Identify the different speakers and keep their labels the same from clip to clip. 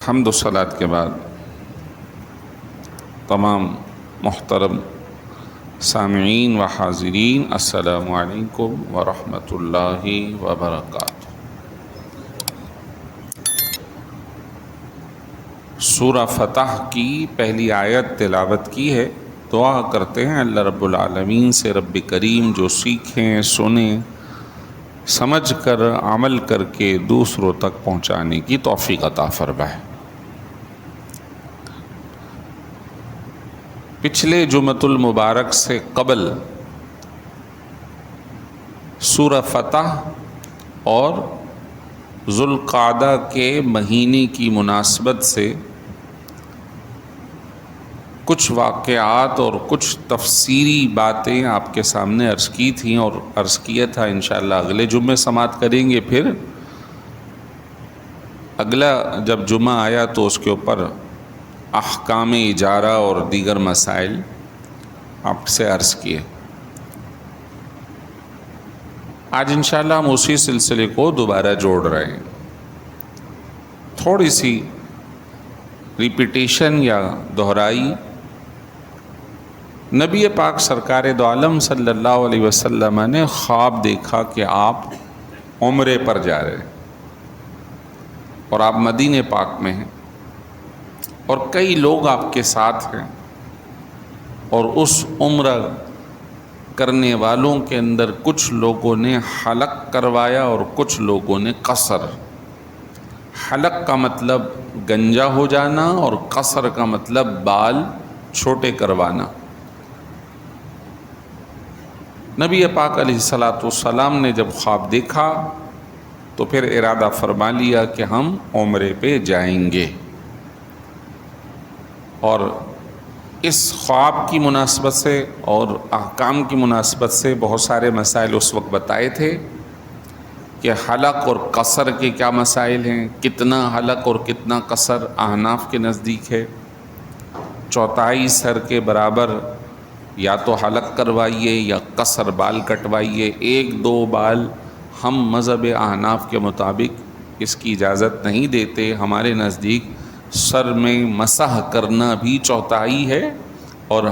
Speaker 1: حمد و صلات کے بعد تمام محترم سامعین و حاضرین، السلام علیکم ورحمۃ اللہ وبرکاتہ۔ سورہ فتح کی پہلی آیت تلاوت کی ہے۔ دعا کرتے ہیں اللہ رب العالمین سے رب کریم جو سیکھیں، سنیں، سمجھ کر عمل کر کے دوسروں تک پہنچانے کی توفیق عطا فرمائے۔ پچھلے جمعۃ المبارک سے قبل سورہ فتح اور ذوالقعدہ کے مہینے کی مناسبت سے کچھ واقعات اور کچھ تفسیری باتیں آپ کے سامنے عرض کی تھیں اور عرض کیا تھا انشاءاللہ اگلے جمعے سماعت کریں گے۔ پھر اگلا جب جمعہ آیا تو اس کے اوپر احکام اجارہ اور دیگر مسائل آپ سے عرض کیے۔ آج انشاءاللہ ہم اسی سلسلے کو دوبارہ جوڑ رہے ہیں۔ تھوڑی سی ریپیٹیشن یا دہرائی۔ نبی پاک سرکار دو عالم صلی اللہ علیہ وسلم نے خواب دیکھا کہ آپ عمرے پر جا رہے ہیں اور آپ مدینہ پاک میں ہیں اور کئی لوگ آپ کے ساتھ ہیں، اور اس عمرہ کرنے والوں کے اندر کچھ لوگوں نے حلق کروایا اور کچھ لوگوں نے قصر۔ حلق کا مطلب گنجا ہو جانا اور قصر کا مطلب بال چھوٹے کروانا۔ نبی پاک علیہ الصلاۃ والسلام نے جب خواب دیکھا تو پھر ارادہ فرما لیا کہ ہم عمرے پہ جائیں گے، اور اس خواب کی مناسبت سے اور احکام کی مناسبت سے بہت سارے مسائل اس وقت بتائے تھے کہ حلق اور قصر کے کیا مسائل ہیں، کتنا حلق اور کتنا قصر احناف کے نزدیک ہے۔ چوتھائی سر کے برابر یا تو حلق کروائیے یا قصر بال کٹوائیے، ایک دو بال ہم مذہب احناف کے مطابق اس کی اجازت نہیں دیتے۔ ہمارے نزدیک سر میں مسح کرنا بھی چوتھائی ہے اور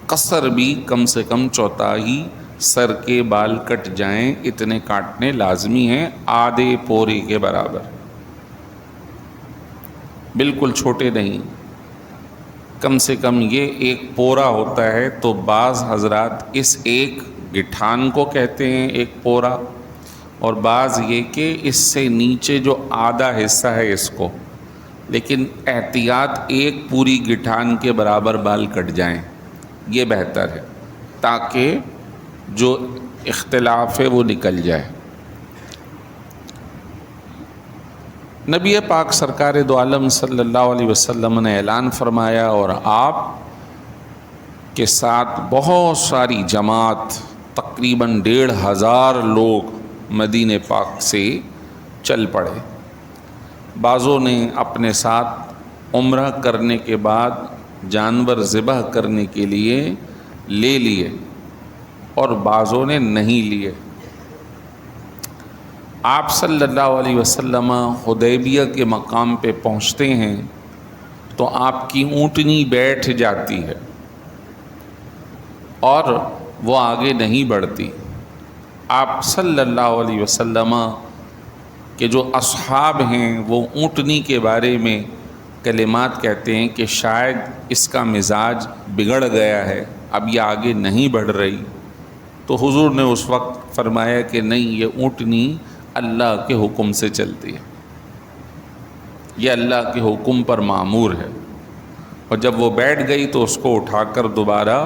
Speaker 1: قصر بھی کم سے کم چوتھائی سر کے بال کٹ جائیں اتنے کاٹنے لازمی ہیں، آدھے پورے کے برابر، بالکل چھوٹے نہیں۔ کم سے کم یہ ایک پورا ہوتا ہے تو بعض حضرات اس ایک گٹھان کو کہتے ہیں ایک پورا، اور بعض یہ کہ اس سے نیچے جو آدھا حصہ ہے اس کو، لیکن احتیاط ایک پوری گٹھان کے برابر بال کٹ جائیں، یہ بہتر ہے تاکہ جو اختلاف ہے وہ نکل جائے۔ نبی پاک سرکار دو عالم صلی اللہ علیہ وسلم نے اعلان فرمایا اور آپ کے ساتھ بہت ساری جماعت، تقریباً 1500 لوگ مدینہ پاک سے چل پڑے۔ بعضوں نے اپنے ساتھ عمرہ کرنے کے بعد جانور ذبح کرنے کے لیے لے لیے اور بعضوں نے نہیں لیے۔ آپ صلی اللہ علیہ وسلم حدیبیہ کے مقام پہ پہنچتے ہیں تو آپ کی اونٹنی بیٹھ جاتی ہے اور وہ آگے نہیں بڑھتی۔ آپ صلی اللہ علیہ وسلم کہ جو اصحاب ہیں وہ اونٹنی کے بارے میں کلمات کہتے ہیں کہ شاید اس کا مزاج بگڑ گیا ہے، اب یہ آگے نہیں بڑھ رہی، تو حضور نے اس وقت فرمایا کہ نہیں، یہ اونٹنی اللہ کے حکم سے چلتی ہے، یہ اللہ کے حکم پر مامور ہے۔ اور جب وہ بیٹھ گئی تو اس کو اٹھا کر دوبارہ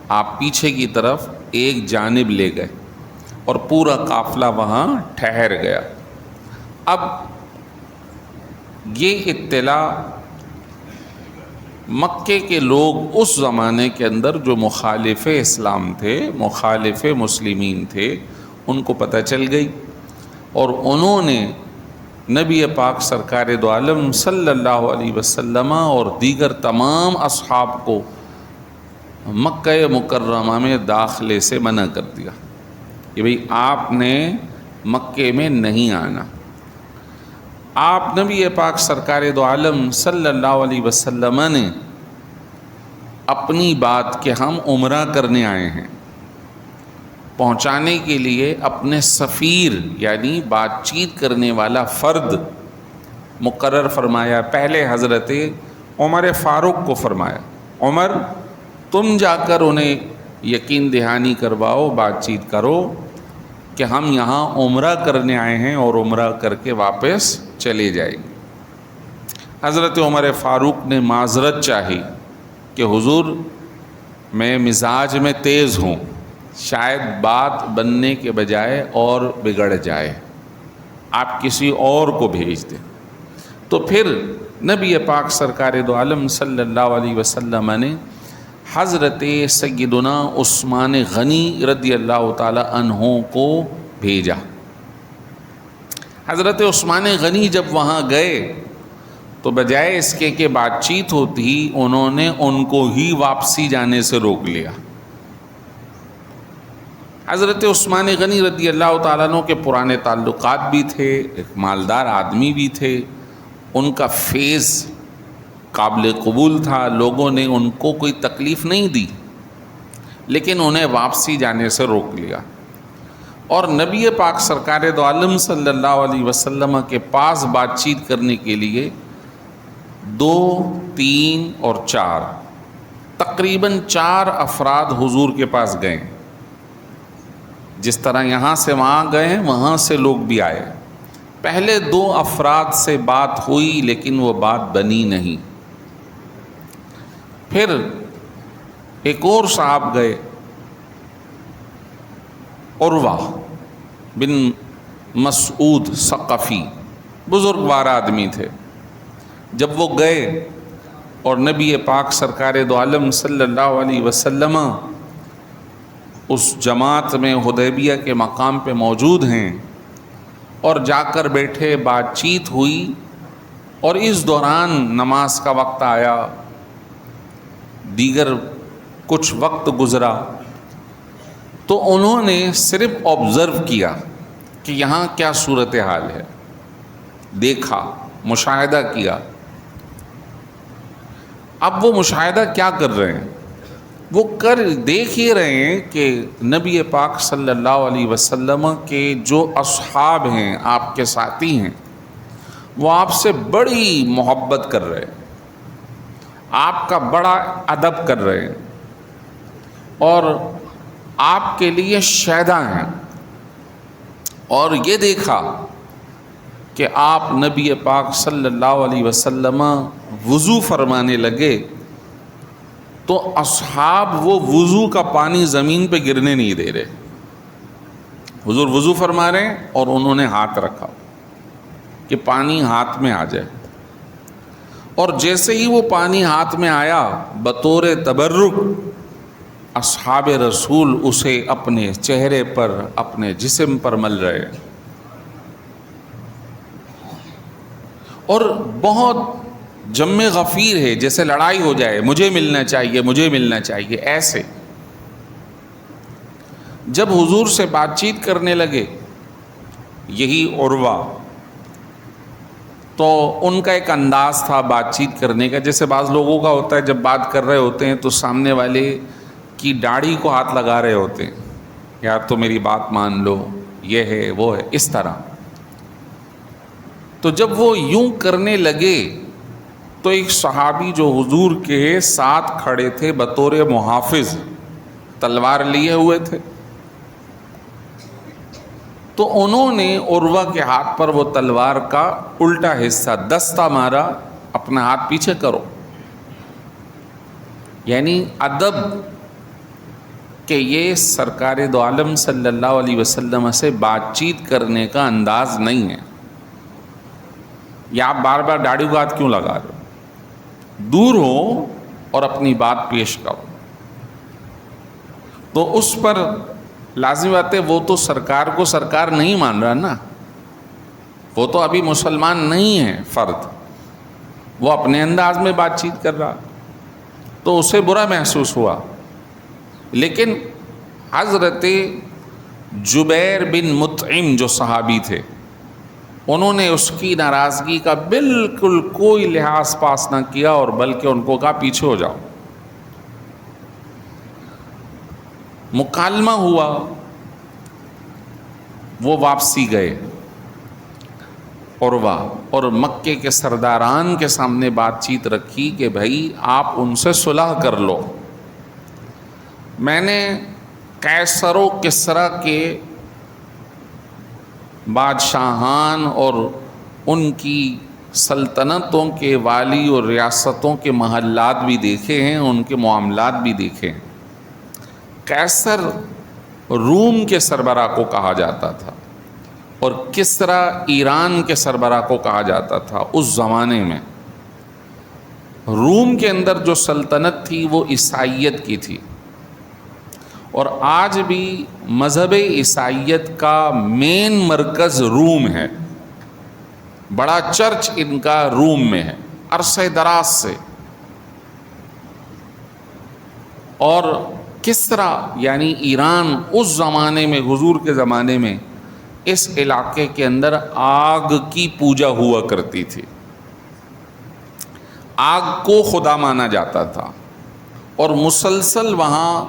Speaker 1: آپ پیچھے کی طرف ایک جانب لے گئے اور پورا قافلہ وہاں ٹھہر گیا۔ اب یہ اطلاع مکے کے لوگ اس زمانے کے اندر جو مخالف اسلام تھے، مخالف مسلمین تھے، ان کو پتہ چل گئی، اور انہوں نے نبی پاک سرکار دو عالم صلی اللہ علیہ وسلم اور دیگر تمام اصحاب کو مکہ مکرمہ میں داخلے سے منع کر دیا کہ بھئی آپ نے مکے میں نہیں آنا۔ آپ نبی پاک سرکار دو عالم صلی اللہ علیہ وسلم نے اپنی بات کہ ہم عمرہ کرنے آئے ہیں پہنچانے کے لیے اپنے سفیر یعنی بات چیت کرنے والا فرد مقرر فرمایا. پہلے حضرت عمر فاروق کو فرمایا, عمر تم جا کر انہیں یقین دہانی کرواؤ, بات چیت کرو کہ ہم یہاں عمرہ کرنے آئے ہیں اور عمرہ کر کے واپس چلے جائیں گے. حضرت عمر فاروق نے معذرت چاہی کہ حضور میں مزاج میں تیز ہوں, شاید بات بننے کے بجائے اور بگڑ جائے, آپ کسی اور کو بھیج دیں. تو پھر نبی پاک سرکار دو عالم صلی اللہ علیہ وسلم نے حضرت سیدنا عثمان غنی رضی اللہ تعالی عنہ کو بھیجا. حضرت عثمان غنی جب وہاں گئے تو بجائے اس کے کہ بات چیت ہوتی انہوں نے ان کو ہی واپسی جانے سے روک لیا. حضرت عثمان غنی رضی اللہ تعالیٰ عنہ کے پرانے تعلقات بھی تھے, ایک مالدار آدمی بھی تھے, ان کا فیض قابل قبول تھا, لوگوں نے ان کو کوئی تکلیف نہیں دی, لیکن انہیں واپسی جانے سے روک لیا. اور نبی پاک سرکار دو عالم صلی اللہ علیہ وسلم کے پاس بات چیت کرنے کے لیے 2, 3 اور 4 تقریباً 4 افراد حضور کے پاس گئے. جس طرح یہاں سے وہاں گئے ہیں وہاں سے لوگ بھی آئے. پہلے 2 افراد سے بات ہوئی لیکن وہ بات بنی نہیں. پھر ایک اور صاحب گئے, عروہ بن مسعود ثقفی, بزرگوار آدمی تھے. جب وہ گئے اور نبی پاک سرکار دو عالم صلی اللہ علیہ وسلم اس جماعت میں حدیبیہ کے مقام پہ موجود ہیں اور جا کر بیٹھے, بات چیت ہوئی, اور اس دوران نماز کا وقت آیا, دیگر کچھ وقت گزرا, تو انہوں نے صرف آبزرو کیا کہ یہاں کیا صورتحال ہے, دیکھا, مشاہدہ کیا. اب وہ مشاہدہ کیا کر رہے ہیں؟ وہ دیکھ ہی رہے ہیں کہ نبی پاک صلی اللہ علیہ وسلم کے جو اصحاب ہیں, آپ کے ساتھی ہیں, وہ آپ سے بڑی محبت کر رہے ہیں, آپ کا بڑا ادب کر رہے ہیں, اور آپ کے لیے شیدا ہیں. اور یہ دیکھا کہ آپ نبی پاک صلی اللہ علیہ وسلم وضو فرمانے لگے تو اصحاب وہ وضو کا پانی زمین پہ گرنے نہیں دے رہے. حضور وضو فرما رہے ہیں اور انہوں نے ہاتھ رکھا کہ پانی ہاتھ میں آ جائے, اور جیسے ہی وہ پانی ہاتھ میں آیا بطور تبرک اصحاب رسول اسے اپنے چہرے پر, اپنے جسم پر مل رہے ہیں. اور بہت جم غفیر ہے, جیسے لڑائی ہو جائے, مجھے ملنا چاہیے, مجھے ملنا چاہیے, ایسے. جب حضور سے بات چیت کرنے لگے یہی عروہ, تو ان کا ایک انداز تھا بات چیت کرنے کا, جیسے بعض لوگوں کا ہوتا ہے جب بات کر رہے ہوتے ہیں تو سامنے والے کی داڑھی کو ہاتھ لگا رہے ہوتے ہیں, یار تو میری بات مان لو, یہ ہے وہ ہے, اس طرح. تو جب وہ یوں کرنے لگے تو ایک صحابی جو حضور کے ساتھ کھڑے تھے بطور محافظ, تلوار لیے ہوئے تھے, تو انہوں نے عروہ کے ہاتھ پر وہ تلوار کا الٹا حصہ دستہ مارا, اپنا ہاتھ پیچھے کرو. یعنی ادب کہ یہ سرکار دو عالم صلی اللہ علیہ وسلم سے بات چیت کرنے کا انداز نہیں ہے. یا آپ بار بار داڑھی کو ہاتھ کیوں لگا رہے ہو؟ دور ہو اور اپنی بات پیش کرو. تو اس پر لازم بات ہے, وہ تو سرکار کو سرکار نہیں مان رہا نا, وہ تو ابھی مسلمان نہیں ہے فرد, وہ اپنے انداز میں بات چیت کر رہا, تو اسے برا محسوس ہوا. لیکن حضرت جبیر بن مطعم جو صحابی تھے, انہوں نے اس کی ناراضگی کا بالکل کوئی لحاظ پاس نہ کیا اور بلکہ ان کو کہا پیچھے ہو جاؤ. مکالمہ ہوا، وہ واپسی گئے عروہ، اور مکے کے سرداران کے سامنے بات چیت رکھی کہ بھائی آپ ان سے صلح کر لو. میں نے قیصر و کسریٰ کے بادشاہان اور ان کی سلطنتوں کے والی اور ریاستوں کے محلات بھی دیکھے ہیں، ان کے معاملات بھی دیکھے ہیں. قیصر روم کے سربراہ کو کہا جاتا تھا اور کسریٰ ایران کے سربراہ کو کہا جاتا تھا. اس زمانے میں روم کے اندر جو سلطنت تھی وہ عیسائیت کی تھی، اور آج بھی مذہب عیسائیت کا مین مرکز روم ہے. بڑا چرچ ان کا روم میں ہے عرصہ دراز سے. اور کسریٰ یعنی ایران اس زمانے میں، حضور کے زمانے میں، اس علاقے کے اندر آگ کی پوجا ہوا کرتی تھی. آگ کو خدا مانا جاتا تھا، اور مسلسل وہاں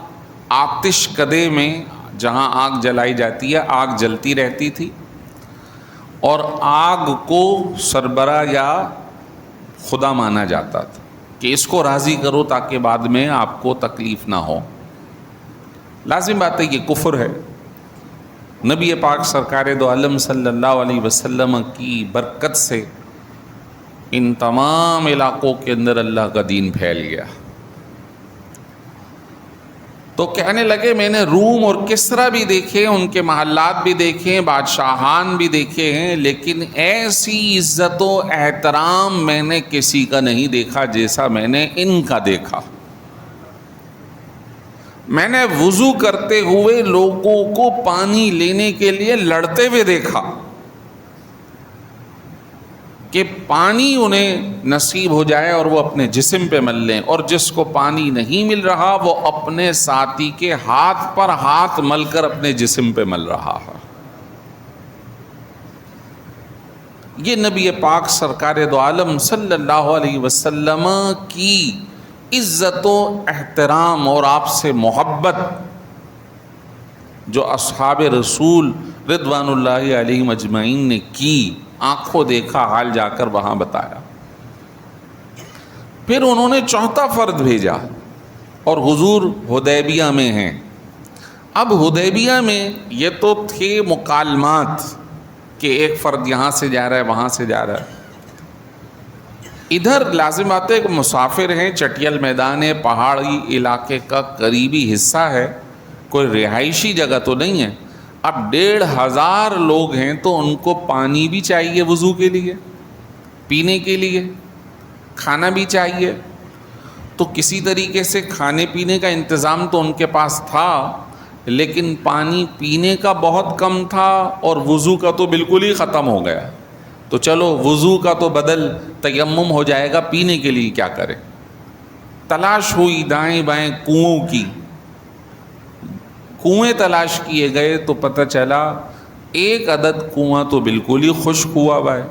Speaker 1: آتش کدے میں جہاں آگ جلائی جاتی ہے آگ جلتی رہتی تھی، اور آگ کو سربراہ یا خدا مانا جاتا تھا کہ اس کو راضی کرو تاکہ بعد میں آپ کو تکلیف نہ ہو. لازم بات ہے یہ کفر ہے. نبی پاک سرکار دو عالم صلی اللہ علیہ وسلم کی برکت سے ان تمام علاقوں کے اندر اللہ کا دین پھیل گیا. تو کہنے لگے میں نے روم اور کسریٰ بھی دیکھے، ان کے محلات بھی دیکھے، بادشاہان بھی دیکھے ہیں، لیکن ایسی عزت و احترام میں نے کسی کا نہیں دیکھا جیسا میں نے ان کا دیکھا. میں نے وضو کرتے ہوئے لوگوں کو پانی لینے کے لیے لڑتے ہوئے دیکھا کہ پانی انہیں نصیب ہو جائے اور وہ اپنے جسم پہ مل لیں، اور جس کو پانی نہیں مل رہا وہ اپنے ساتھی کے ہاتھ پر ہاتھ مل کر اپنے جسم پہ مل رہا ہے. یہ نبی پاک سرکار دو عالم صلی اللہ علیہ وسلم کی عزت و احترام اور آپ سے محبت جو اصحاب رسول رضوان اللہ علیہم اجمعین نے کی، آنکھوں دیکھا حال جا کر وہاں بتایا. پھر انہوں نے چوتھا فرد بھیجا، اور حضور حدیبیہ میں ہیں. اب حدیبیہ میں یہ تو تھے مکالمات کہ ایک فرد یہاں سے جا رہا ہے وہاں سے جا رہا ہے. ادھر لازم آتے ایک مسافر ہیں، چٹیل میدان ہے، پہاڑی علاقے کا قریبی حصہ ہے، کوئی رہائشی جگہ تو نہیں ہے. اب 1,500 لوگ ہیں تو ان کو پانی بھی چاہیے وضو کے لیے، پینے کے لیے، کھانا بھی چاہیے. تو کسی طریقے سے کھانے پینے کا انتظام تو ان کے پاس تھا، لیکن پانی پینے کا بہت کم تھا اور وضو کا تو بالکل ہی ختم ہو گیا. تو چلو وضو کا تو بدل تیمم ہو جائے گا، پینے کے لیے کیا کریں. تلاش ہوئی دائیں بائیں کنوؤں کی، کنویں تلاش کیے گئے تو پتہ چلا ایک عدد کنواں تو بالکل ہی خشک ہوا ہوا ہے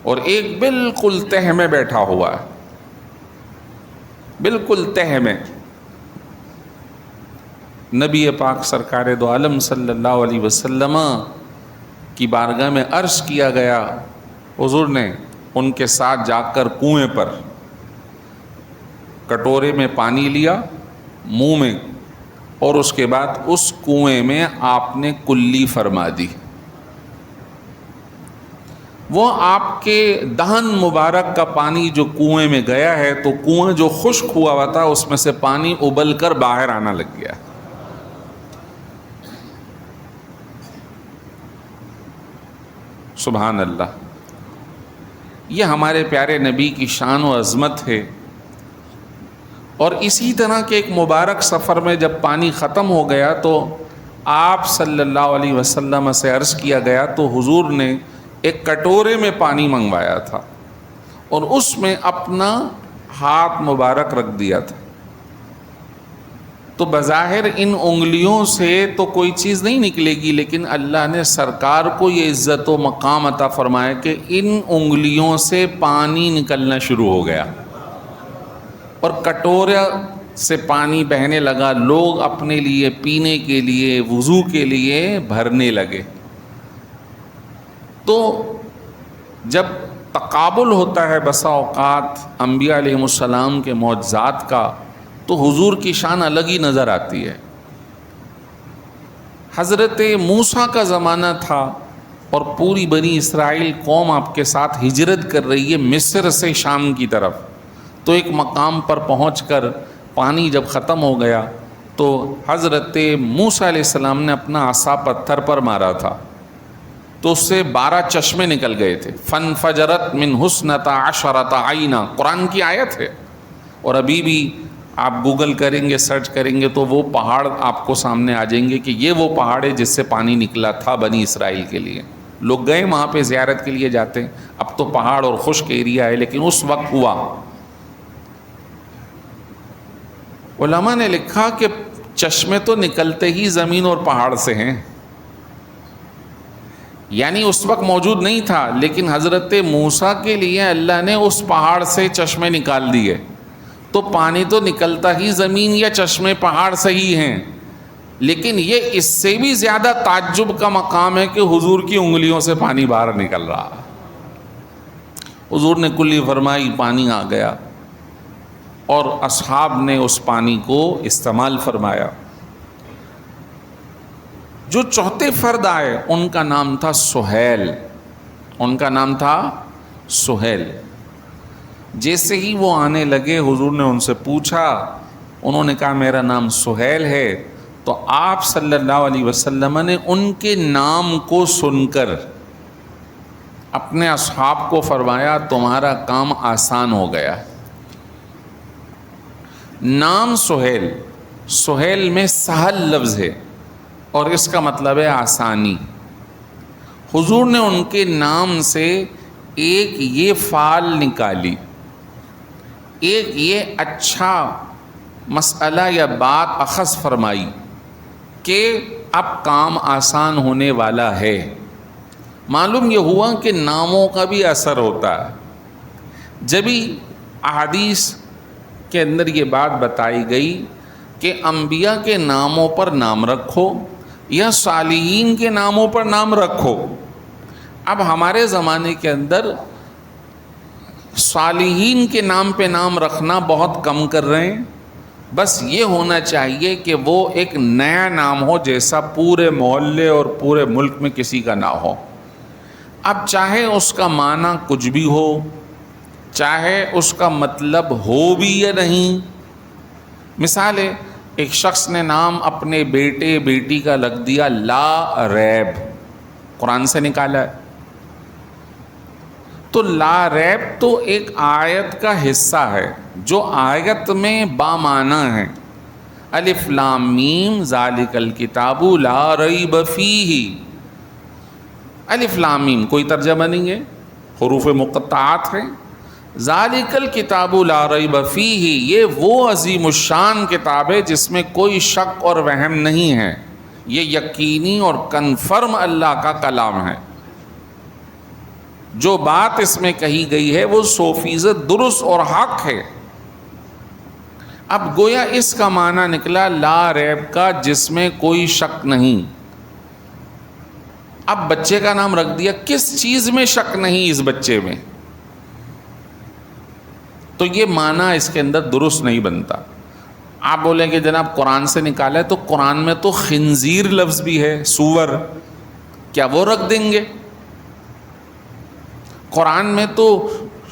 Speaker 1: اور ایک بالکل تہ میں بیٹھا ہوا ہے، بالکل تہ میں. نبی پاک سرکار دو عالم صلی اللہ علیہ وسلم کی بارگاہ میں عرض کیا گیا. حضور نے ان کے ساتھ جا کر کنویں پر کٹورے میں پانی لیا منہ میں، اور اس کے بعد اس کنویں میں آپ نے کلی فرما دی. وہ آپ کے دہن مبارک کا پانی جو کنویں میں گیا ہے تو کنواں جو خشک ہوا ہوا تھا اس میں سے پانی ابل کر باہر آنا لگ گیا. سبحان اللہ. یہ ہمارے پیارے نبی کی شان و عظمت ہے. اور اسی طرح کے ایک مبارک سفر میں جب پانی ختم ہو گیا تو آپ صلی اللہ علیہ وسلم سے عرض کیا گیا تو حضور نے ایک کٹورے میں پانی منگوایا تھا اور اس میں اپنا ہاتھ مبارک رکھ دیا تھا. تو بظاہر ان انگلیوں سے تو کوئی چیز نہیں نکلے گی، لیکن اللہ نے سرکار کو یہ عزت و مقام عطا فرمایا کہ ان انگلیوں سے پانی نکلنا شروع ہو گیا اور کٹورا سے پانی بہنے لگا، لوگ اپنے لیے پینے کے لیے وضو کے لیے بھرنے لگے۔ تو جب تقابل ہوتا ہے بسا اوقات انبیاء علیہم السلام کے معجزات کا، تو حضور کی شان الگ ہی نظر آتی ہے۔ حضرت موسیٰ کا زمانہ تھا اور پوری بنی اسرائیل قوم آپ کے ساتھ ہجرت کر رہی ہے مصر سے شام کی طرف، تو ایک مقام پر پہنچ کر پانی جب ختم ہو گیا تو حضرت موسیٰ علیہ السلام نے اپنا عصا پتھر پر مارا تھا، تو اس سے 12 چشمے نکل گئے تھے۔ فَانْفَجَرَتْ مِنْ حُسْنَتَ عَشَرَةَ عَيْنًا، قرآن کی آیت ہے، اور ابھی بھی آپ گوگل کریں گے، سرچ کریں گے تو وہ پہاڑ آپ کو سامنے آ جائیں گے کہ یہ وہ پہاڑ ہے جس سے پانی نکلا تھا بنی اسرائیل کے لیے۔ لوگ گئے وہاں پہ زیارت کے لیے جاتے ہیں، اب تو پہاڑ اور خشک ایریا ہے، لیکن اس وقت ہوا۔ علماء نے لکھا کہ چشمے تو نکلتے ہی زمین اور پہاڑ سے ہیں، یعنی اس وقت موجود نہیں تھا، لیکن حضرت موسیٰ کے لیے اللہ نے اس پہاڑ سے چشمے نکال دیے، تو پانی تو نکلتا ہی زمین یا چشمے پہاڑ سے ہی ہیں، لیکن یہ اس سے بھی زیادہ تعجب کا مقام ہے کہ حضور کی انگلیوں سے پانی باہر نکل رہا۔ حضور نے کلی فرمائی، پانی آ گیا، اور اصحاب نے اس پانی کو استعمال فرمایا۔ جو چوتھے فرد آئے ان کا نام تھا سہیل، ان کا نام تھا سہیل۔ جیسے ہی وہ آنے لگے حضور نے ان سے پوچھا، انہوں نے کہا میرا نام سہیل ہے، تو آپ صلی اللہ علیہ وسلم نے ان کے نام کو سن کر اپنے اصحاب کو فرمایا تمہارا کام آسان ہو گیا۔ نام سہیل، سہیل میں سہل لفظ ہے اور اس کا مطلب ہے آسانی۔ حضور نے ان کے نام سے ایک یہ فعل نکالی، ایک یہ اچھا مسئلہ یا بات اخذ فرمائی کہ اب کام آسان ہونے والا ہے۔ معلوم یہ ہوا کہ ناموں کا بھی اثر ہوتا ہے۔ جبھی احادیث کے اندر یہ بات بتائی گئی کہ انبیاء کے ناموں پر نام رکھو یا صالحین کے ناموں پر نام رکھو۔ اب ہمارے زمانے کے اندر صالحین کے نام پہ نام رکھنا بہت کم کر رہے ہیں، بس یہ ہونا چاہیے کہ وہ ایک نیا نام ہو جیسا پورے محلے اور پورے ملک میں کسی کا نہ ہو۔ اب چاہے اس کا معنی کچھ بھی ہو، چاہے اس کا مطلب ہو بھی یا نہیں۔ مثال ہے، ایک شخص نے نام اپنے بیٹے بیٹی کا لکھ دیا لا ریب، قرآن سے نکالا ہے، تو لا ریب تو ایک آیت کا حصہ ہے جو آیت میں بامعنی ہے۔ الف لام میم ذالک الکتاب لا ریب فیہ، الف لام میم کوئی ترجمہ نہیں ہے، حروف مقطعات ہیں۔ ذالک الکتاب لا ریب فیہ، یہ وہ عظیم الشان کتاب ہے جس میں کوئی شک اور وہم نہیں ہے، یہ یقینی اور کنفرم اللہ کا کلام ہے۔ جو بات اس میں کہی گئی ہے وہ 100% درست اور حق ہے۔ اب گویا اس کا معنی نکلا لا ریب کا، جس میں کوئی شک نہیں۔ اب بچے کا نام رکھ دیا، کس چیز میں شک نہیں اس بچے میں، تو یہ معنی اس کے اندر درست نہیں بنتا۔ آپ بولیں کہ جناب قرآن سے نکالا ہے، تو قرآن میں تو خنزیر لفظ بھی ہے، سور، کیا وہ رکھ دیں گے؟ قرآن میں تو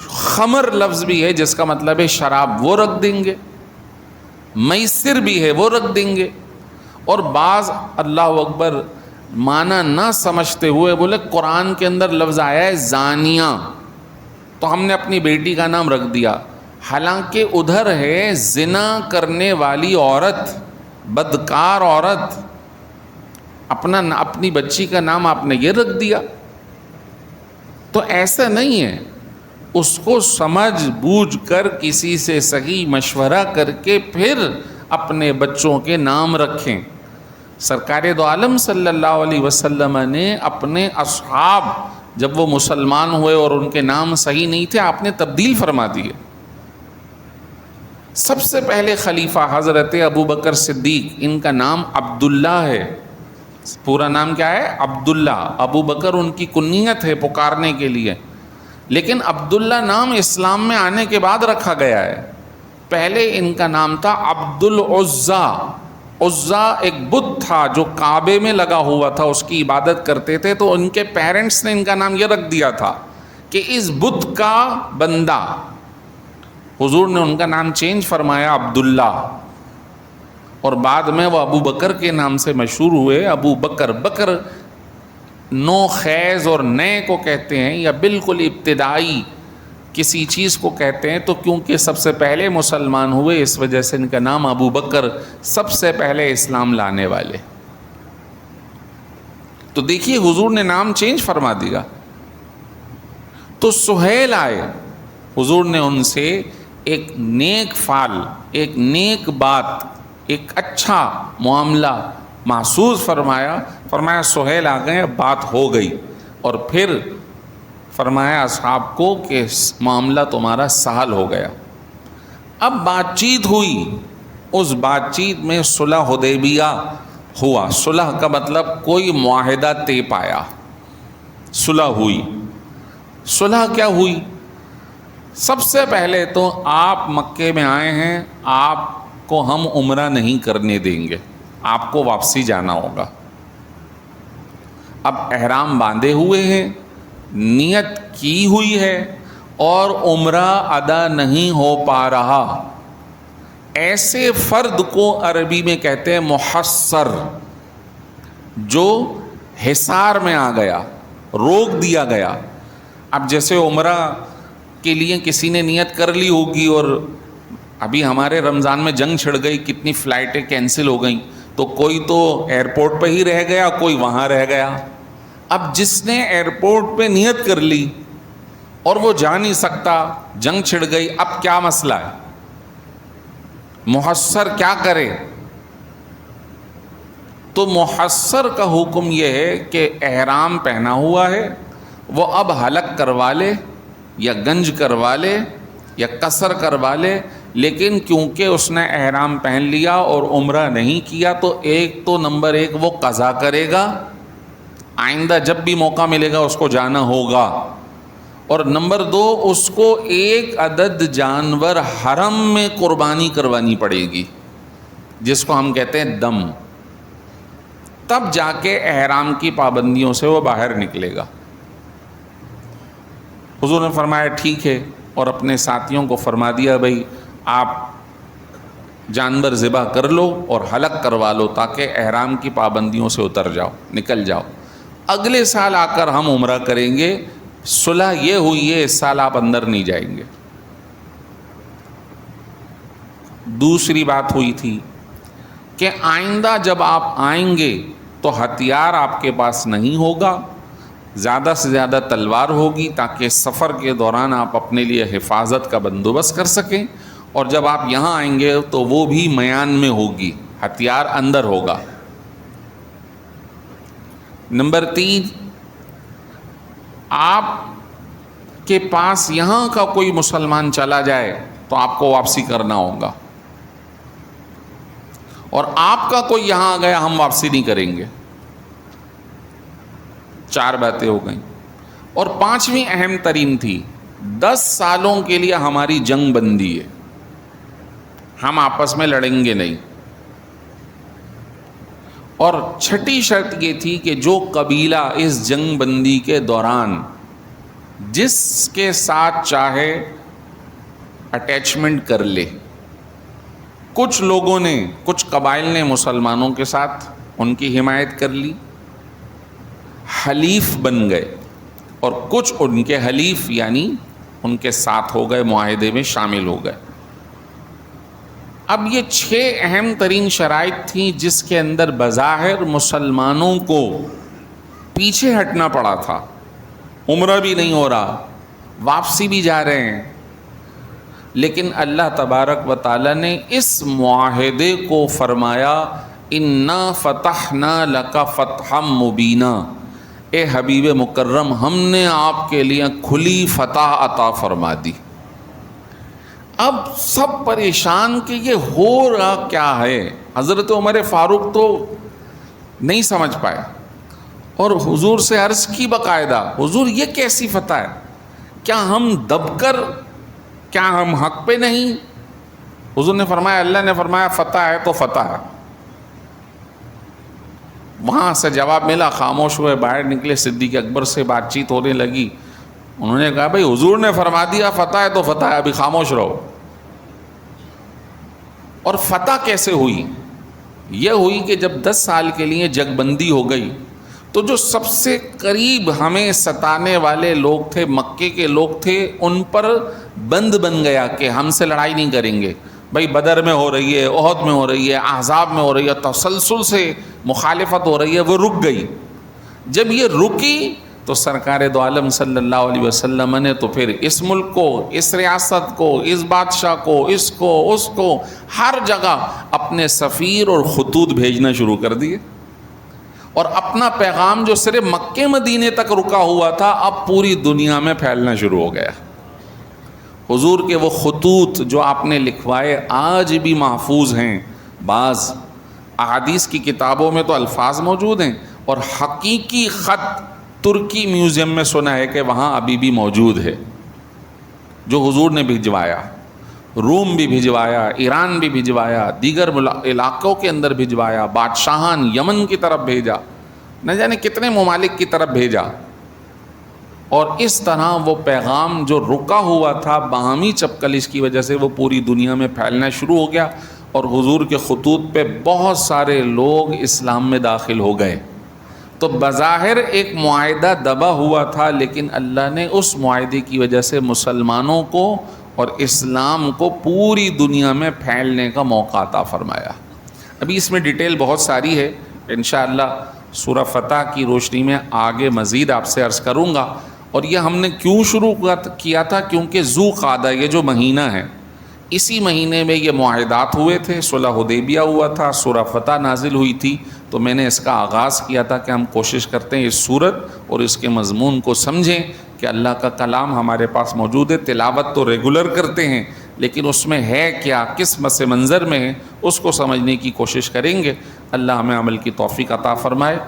Speaker 1: خمر لفظ بھی ہے جس کا مطلب ہے شراب، وہ رکھ دیں گے؟ میسر بھی ہے، وہ رکھ دیں گے؟ اور بعض اللہ اکبر معنی نہ سمجھتے ہوئے بولے قرآن کے اندر لفظ آیا ہے زانیہ، تو ہم نے اپنی بیٹی کا نام رکھ دیا، حالانکہ ادھر ہے زنا کرنے والی عورت، بدکار عورت، اپنی بچی کا نام آپ نے یہ رکھ دیا۔ تو ایسا نہیں ہے، اس کو سمجھ بوجھ کر کسی سے صحیح مشورہ کر کے پھر اپنے بچوں کے نام رکھیں۔ سرکار دو عالم صلی اللہ علیہ وسلم نے اپنے اصحاب جب وہ مسلمان ہوئے اور ان کے نام صحیح نہیں تھے، آپ نے تبدیل فرما دیے۔ سب سے پہلے خلیفہ حضرت ابو بکر صدیق، ان کا نام عبداللہ ہے۔ پورا نام کیا ہے؟ عبداللہ۔ ابو بکر ان کی کنیت ہے پکارنے کے لیے، لیکن عبداللہ نام اسلام میں آنے کے بعد رکھا گیا ہے۔ پہلے ان کا نام تھا عبد العزا۔ عزا ایک بت تھا جو کعبے میں لگا ہوا تھا، اس کی عبادت کرتے تھے، تو ان کے پیرنٹس نے ان کا نام یہ رکھ دیا تھا کہ اس بت کا بندہ۔ حضور نے ان کا نام چینج فرمایا عبداللہ، اور بعد میں وہ ابو بکر کے نام سے مشہور ہوئے۔ ابو بکر، بکر نو خیز اور نئے کو کہتے ہیں، یا بالکل ابتدائی کسی چیز کو کہتے ہیں، تو کیونکہ سب سے پہلے مسلمان ہوئے اس وجہ سے ان کا نام ابو بکر، سب سے پہلے اسلام لانے والے۔ تو دیکھیے حضور نے نام چینج فرما دیا۔ تو سہیل آئے، حضور نے ان سے ایک نیک فعل، ایک نیک بات، ایک اچھا معاملہ محسوس فرمایا سہیل آ گئے، بات ہو گئی، اور پھر فرمایا اصحاب کو کہ معاملہ تمہارا سہل ہو گیا۔ اب بات چیت ہوئی، اس بات چیت میں صلح حدیبیہ ہوا۔ صلح کا مطلب کوئی معاہدہ طے پایا، صلح ہوئی۔ صلح کیا ہوئی؟ سب سے پہلے تو آپ مکے میں آئے ہیں، آپ کو ہم عمرہ نہیں کرنے دیں گے، آپ کو واپسی جانا ہوگا۔ اب احرام باندھے ہوئے ہیں، نیت کی ہوئی ہے، اور عمرہ ادا نہیں ہو پا رہا، ایسے فرد کو عربی میں کہتے ہیں محصر، جو حصار میں آ گیا، روک دیا گیا۔ اب جیسے عمرہ کے لیے کسی نے نیت کر لی ہوگی، اور ابھی ہمارے رمضان میں جنگ چھڑ گئی، کتنی فلائٹیں کینسل ہو گئیں، تو کوئی تو ایئرپورٹ پہ ہی رہ گیا، کوئی وہاں رہ گیا۔ اب جس نے ایئرپورٹ پہ نیت کر لی اور وہ جا نہیں سکتا، جنگ چھڑ گئی، اب کیا مسئلہ ہے؟ محصر کیا کرے؟ تو محصر کا حکم یہ ہے کہ احرام پہنا ہوا ہے، وہ اب حلق کروا لے یا گنج کروا لے یا قصر کروا لے، لیکن کیونکہ اس نے احرام پہن لیا اور عمرہ نہیں کیا، تو نمبر ایک وہ قضا کرے گا، آئندہ جب بھی موقع ملے گا اس کو جانا ہوگا، اور نمبر دو اس کو ایک عدد جانور حرم میں قربانی کروانی پڑے گی، جس کو ہم کہتے ہیں دم، تب جا کے احرام کی پابندیوں سے وہ باہر نکلے گا۔ حضور نے فرمایا ٹھیک ہے، اور اپنے ساتھیوں کو فرما دیا بھائی آپ جانور ذبح کر لو اور حلق کروا لو، تاکہ احرام کی پابندیوں سے اتر جاؤ، نکل جاؤ، اگلے سال آ کر ہم عمرہ کریں گے۔ صلح یہ ہوئی ہے، اس سال آپ اندر نہیں جائیں گے۔ دوسری بات ہوئی تھی کہ آئندہ جب آپ آئیں گے تو ہتھیار آپ کے پاس نہیں ہوگا، زیادہ سے زیادہ تلوار ہوگی، تاکہ سفر کے دوران آپ اپنے لیے حفاظت کا بندوبست کر سکیں، اور جب آپ یہاں آئیں گے تو وہ بھی میان میں ہوگی، ہتھیار اندر ہوگا۔ نمبر 3، آپ کے پاس یہاں کا کوئی مسلمان چلا جائے تو آپ کو واپسی کرنا ہوگا، اور آپ کا کوئی یہاں آ گیا ہم واپسی نہیں کریں گے۔ 4 باتیں ہو گئیں، اور 5ویں اہم ترین تھی، 10 سالوں کے لیے ہماری جنگ بندی ہے، ہم آپس میں لڑیں گے نہیں۔ اور 6ٹھی شرط یہ تھی کہ جو قبیلہ اس جنگ بندی کے دوران جس کے ساتھ چاہے اٹیچمنٹ کر لے، کچھ لوگوں نے، کچھ قبائل نے مسلمانوں کے ساتھ ان کی حمایت کر لی، حلیف بن گئے، اور کچھ ان کے حلیف یعنی ان کے ساتھ ہو گئے، معاہدے میں شامل ہو گئے۔ اب یہ 6 اہم ترین شرائط تھیں جس کے اندر بظاہر مسلمانوں کو پیچھے ہٹنا پڑا تھا، عمرہ بھی نہیں ہو رہا، واپسی بھی جا رہے ہیں، لیکن اللہ تبارک و تعالیٰ نے اس معاہدے کو فرمایا انا فتحنا لک فتحا مبینا، اے حبیب مکرم ہم نے آپ کے لیے کھلی فتح عطا فرما دی۔ اب سب پریشان کہ یہ ہو رہا کیا ہے۔ حضرت عمر فاروق تو نہیں سمجھ پائے اور حضور سے عرض کی باقاعدہ، حضور یہ کیسی فتح ہے؟ کیا ہم دب کر، کیا ہم حق پہ نہیں؟ حضور نے فرمایا، اللہ نے فرمایا فتح ہے تو فتح ہے۔ وہاں سے جواب ملا، خاموش ہوئے، باہر نکلے، صدیق اکبر سے بات چیت ہونے لگی۔ انہوں نے کہا بھائی حضور نے فرما دیا فتح ہے تو فتح ہے، ابھی خاموش رہو۔ اور فتح کیسے ہوئی؟ یہ ہوئی کہ جب 10 سال کے لیے جنگ بندی ہو گئی تو جو سب سے قریب ہمیں ستانے والے لوگ تھے، مکے کے لوگ تھے، ان پر بند بن گیا کہ ہم سے لڑائی نہیں کریں گے۔ بھائی بدر میں ہو رہی ہے، احد میں ہو رہی ہے، احزاب میں ہو رہی ہے، تسلسل سے مخالفت ہو رہی ہے، وہ رک گئی۔ جب یہ رکی تو سرکار دو عالم صلی اللہ علیہ وسلم نے تو پھر اس ملک کو، اس ریاست کو، اس بادشاہ کو، اس کو ہر جگہ اپنے سفیر اور خطوط بھیجنا شروع کر دیے، اور اپنا پیغام جو صرف مکے مدینے تک رکا ہوا تھا اب پوری دنیا میں پھیلنا شروع ہو گیا۔ حضور کے وہ خطوط جو آپ نے لکھوائے آج بھی محفوظ ہیں، بعض احادیث کی کتابوں میں تو الفاظ موجود ہیں، اور حقیقی خط ترکی میوزیم میں سنا ہے کہ وہاں ابھی بھی موجود ہے، جو حضور نے بھجوایا۔ روم بھی بھجوایا، ایران بھی بھجوایا، دیگر علاقوں کے اندر بھجوایا، بادشاہان یمن کی طرف بھیجا، نہ جانے کتنے ممالک کی طرف بھیجا، اور اس طرح وہ پیغام جو رکا ہوا تھا باہمی چپکلش کی وجہ سے وہ پوری دنیا میں پھیلنا شروع ہو گیا، اور حضور کے خطوط پہ بہت سارے لوگ اسلام میں داخل ہو گئے۔ تو بظاہر ایک معاہدہ دبا ہوا تھا، لیکن اللہ نے اس معاہدے کی وجہ سے مسلمانوں کو اور اسلام کو پوری دنیا میں پھیلنے کا موقع عطا فرمایا۔ ابھی اس میں ڈیٹیل بہت ساری ہے، انشاءاللہ سورہ فتح کی روشنی میں آگے مزید آپ سے عرض کروں گا۔ اور یہ ہم نے کیوں شروع کیا تھا؟ کیونکہ ذو قعدہ یہ جو مہینہ ہے، اسی مہینے میں یہ معاہدات ہوئے تھے، صلح حدیبیہ ہوا تھا، سورہ فتح نازل ہوئی تھی، تو میں نے اس کا آغاز کیا تھا کہ ہم کوشش کرتے ہیں اس سورت اور اس کے مضمون کو سمجھیں کہ اللہ کا کلام ہمارے پاس موجود ہے، تلاوت تو ریگولر کرتے ہیں، لیکن اس میں ہے کیا، کس پس منظر میں ہے، اس کو سمجھنے کی کوشش کریں گے۔ اللہ ہمیں عمل کی توفیق عطا فرمائے۔